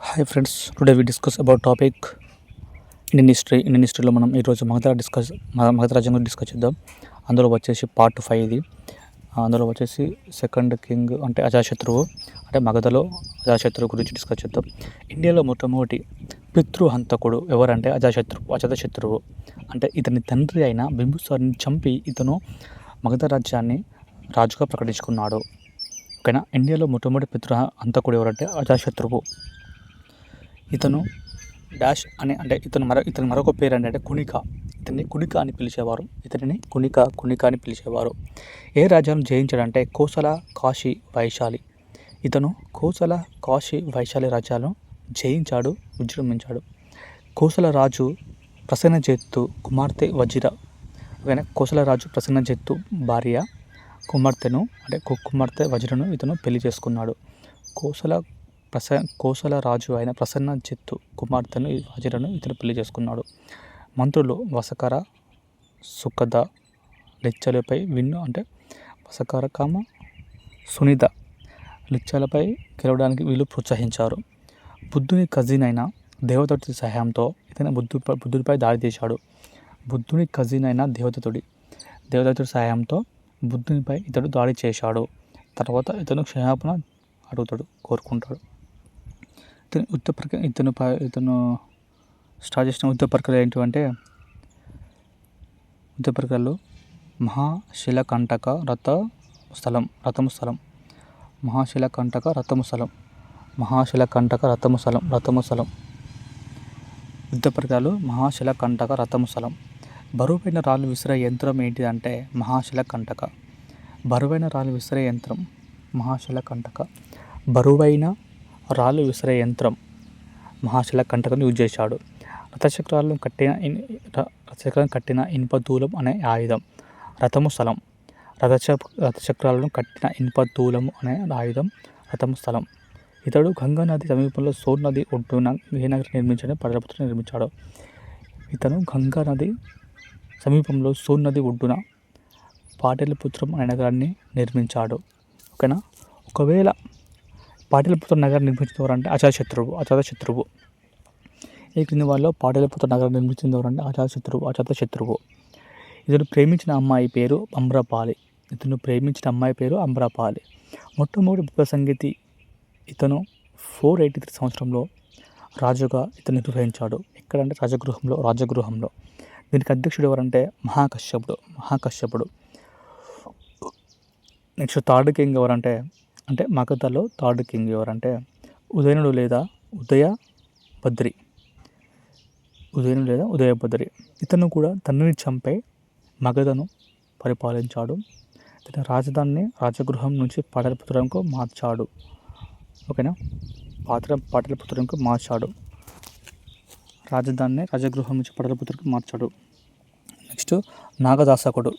Hi friends, today we discuss about topic Indian హిస్టరీలో మనం ఈరోజు మగధ రాజ్యం గురించి డిస్కస్ చేద్దాం. అందులో వచ్చేసి పార్ట్ 5 ఇది. అందులో వచ్చేసి సెకండ్ కింగ్ అంటే అజాతశత్రువు, అంటే మగధలో అజాతశత్రువు గురించి డిస్కస్ చేద్దాం. ఇండియాలో మొట్టమొదటి పితృహంతకుడు ఎవరంటే అజాతశత్రువు. అంటే ఇతని తండ్రి అయిన బింబిసారుని చంపి ఇతను మగధ రాజ్యాన్ని రాజుగా ప్రకటించుకున్నాడు. ఓకేనా. ఇండియాలో మొట్టమొదటి పితృహంతకుడు ఎవరంటే అజాతశత్రువు. ఇతను డాష్ అని అంటే ఇతని మరొక పేరు అంటే కునిక. ఇతన్ని కునిక అని పిలిచేవారు. కునిక అని పిలిచేవారు. ఏ రాజ్యాలను జయించాడంటే కోసల, కాశీ, వైశాలి. ఇతను కోసల, కాశీ, వైశాలి రాజ్యాలను జయించాడు, విజృంభించాడు. కోసల రాజు ప్రసన్నజిత్తు కుమార్తె వజిర. కోసల రాజు ప్రసన్నజిత్తు భార్య కుమార్తెను అంటే కుమార్తె వజిరను ఇతను పెళ్లి చేసుకున్నాడు. కోసల రాజు అయిన ప్రసన్నజిత్తు కుమార్తెను వజిరను ఇతను పెళ్లి చేసుకున్నాడు. మంత్రులు వసకర, సుఖద, లిచ్చలపై విన్ను అంటే వసకర సునిద లిచ్చలపై గెలవడానికి వీళ్ళు ప్రోత్సహించారు. బుద్ధుని కజిన్ అయిన దేవదత్తుడి సహాయంతో ఇతను బుద్ధుడిపై దాడి చేశాడు. బుద్ధుని కజిన్ అయిన దేవదత్తుడి సహాయంతో బుద్ధునిపై ఇతడు దాడి చేశాడు. తర్వాత ఇతను క్షమాపణ కోరుకుంటాడు. ఇతను స్టార్ట్ చేసిన యుద్ధ ప్రక్రియ ఏంటంటే యుద్ధ ప్రక్రియలో మహాశిలకంటక రథము స్థలం యుద్ధ ప్రక్రియలో మహాశిలకంటక రథము స్థలం. బరువైన రాళ్ళు విసిరే యంత్రం ఏంటిదంటే మహాశిలకంటక. బరువైన రాళ్ళు విసిరే యంత్రం మహాశిలకంటకను యూజ్ చేశాడు. రథచక్రాలను కట్టిన ఇనుపదూలం అనే ఆయుధం రథము స్థలం. రథచక్రాలను కట్టిన ఇనుపదూలము అనే ఆయుధం రథము స్థలం. ఇతడు గంగా నది సమీపంలో సోన్ నది ఒడ్డున విజయనగరం నిర్మించని పాటలిపుత్రం నిర్మించాడు. ఇతను గంగా నది సమీపంలో సోన్ నది ఒడ్డున పాటలిపుత్రం అనే నగరాన్ని నిర్మించాడు. ఓకేనా. ఒకవేళ పాటలిపుత్ర నగరం నిర్మించిన ఎవరంటే అజాతశత్రువు. ఈ క్రింది వాళ్ళలో పాటలిపుత్ర నగరం నిర్మించిన ఎవరంటే అజాతశత్రువు. ఇతను ప్రేమించిన అమ్మాయి పేరు అమ్రపాలి. మొట్టమొదటి విప్లవ సంగీతి ఇతను 483 సంవత్సరంలో రాజుగా ఇతను నిర్వహించాడు. ఎక్కడంటే రాజగృహంలో. దీనికి అధ్యక్షుడు ఎవరంటే మహాకశ్యపుడు. నెక్స్ట్ థర్డ్ కింగ్ ఎవరంటే మగధలో థర్డ్ కింగ్ ఎవరంటే ఉదయనుడు లేదా ఉదయభద్రి. ఉదయభద్రి ఇతను కూడా తండ్రిని చంపే మగధను పరిపాలించాడు. ఇతని రాజధానిని రాజగృహం నుంచి పాటలిపుత్రంకు మార్చాడు. ఓకేనా. పాటలిపుత్రంకు మార్చాడు. రాజధానిని రాజగృహం నుంచి పాటలిపుత్రంకు మార్చాడు. నెక్స్ట్ నాగదాసకుడు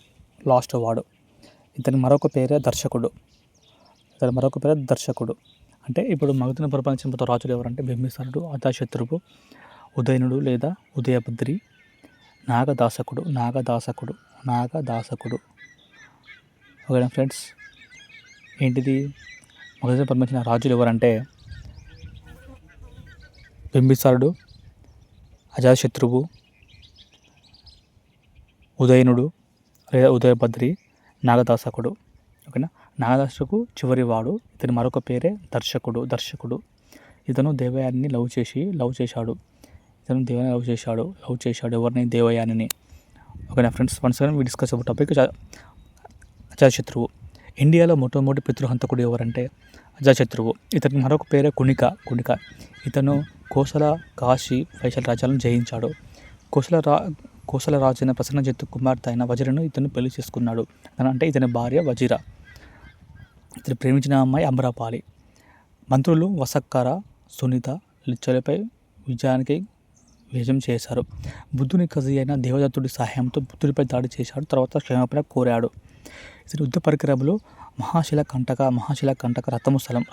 లాస్ట్ వాడు. ఇతని మరొక పేరే దర్శకుడు. అంటే ఇప్పుడు మగధను పరిపాలించిన రాజులు ఎవరంటే బింబిసారుడు, అజాతశత్రువు, ఉదయనుడు లేదా ఉదయభద్రి, నాగదాసకుడు. ఓకేనా ఫ్రెండ్స్. ఏంటిది మగధను పరిపాలించిన రాజులు ఎవరంటే బింబిసారుడు, అజాతశత్రువు, ఉదయనుడు లేదా ఉదయభద్రి, నాగదాసకుడు. ఓకేనా. నాగదాసకు చివరివాడు. ఇతని మరొక పేరే దర్శకుడు. ఇతను దేవయానిని లవ్ చేశాడు. ఎవరిని? దేవయానిని. ఓకేనా friends. Once again we discuss about topic అజాతశత్రువు. ఇండియాలో మొట్టమొదటి పితృహంతకుడు ఎవరంటే అజాతశత్రువు. ఇతని మరొక పేరే కునిక. ఇతను కోసల, కాశీ, వైశాలి రాజ్యాలను జయించాడు. కోసల రాజు అయిన ప్రసన్నజిత్తు కుమార్తె అయిన వజిరను ఇతను పెళ్లి చేసుకున్నాడు. అంటే ఇతని భార్య వజిర. ఇతను ప్రేమించిన అమ్మాయి అమ్రపాలి. మంత్రులు వసక్కర, సునీత లిచ్చలపై విజయం చేశారు. బుద్ధుని కజిన్ అయిన దేవదత్తుడి సహాయంతో బుద్ధుడిపై దాడి చేశాడు. తర్వాత క్షమాపణ కోరాడు. ఇతని యుద్ధ పరికరములు మహాశిలకంటక రథము స్థలం.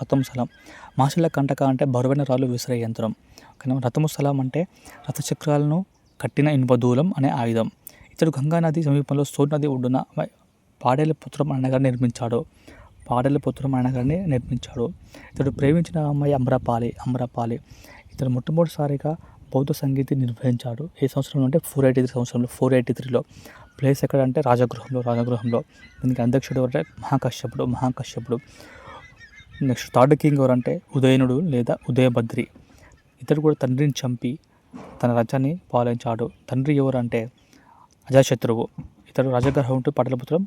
మహాశిలకంటక అంటే బరువైన రాళ్ళు విసిరే యంత్రం. రథము స్థలం అంటే రథచక్రాలను కట్టిన ఇనుపదూలం అనే ఆయుధం. ఇతడు గంగా నది సమీపంలో సోన్ నది ఒడ్డున పాటలిపుత్రం అనే నగరాన్ని నిర్మించాడు. ఇతడు ప్రేమించిన అమ్మాయి అమ్రపాలి. ఇతను మొట్టమొదటిసారిగా బౌద్ధ సంగీతి నిర్వహించాడు. ఏ సంవత్సరంలో అంటే 483 సంవత్సరంలో 483లో. ప్లేస్ ఎక్కడంటే రాజగృహంలో. దీనికి అధ్యక్షుడు ఎవరంటే మహాకశ్యపుడు. నెక్స్ట్ థర్డ్ కింగ్ ఎవరంటే ఉదయనుడు లేదా ఉదయభద్రి. ఇతడు కూడా తండ్రిని చంపి తన రాజ్యాన్ని పాలించాడు. తండ్రి ఎవరంటే అజాతశత్రువు. ఇతడు రాజగృహం ఉంటూ పాటలీపుత్రం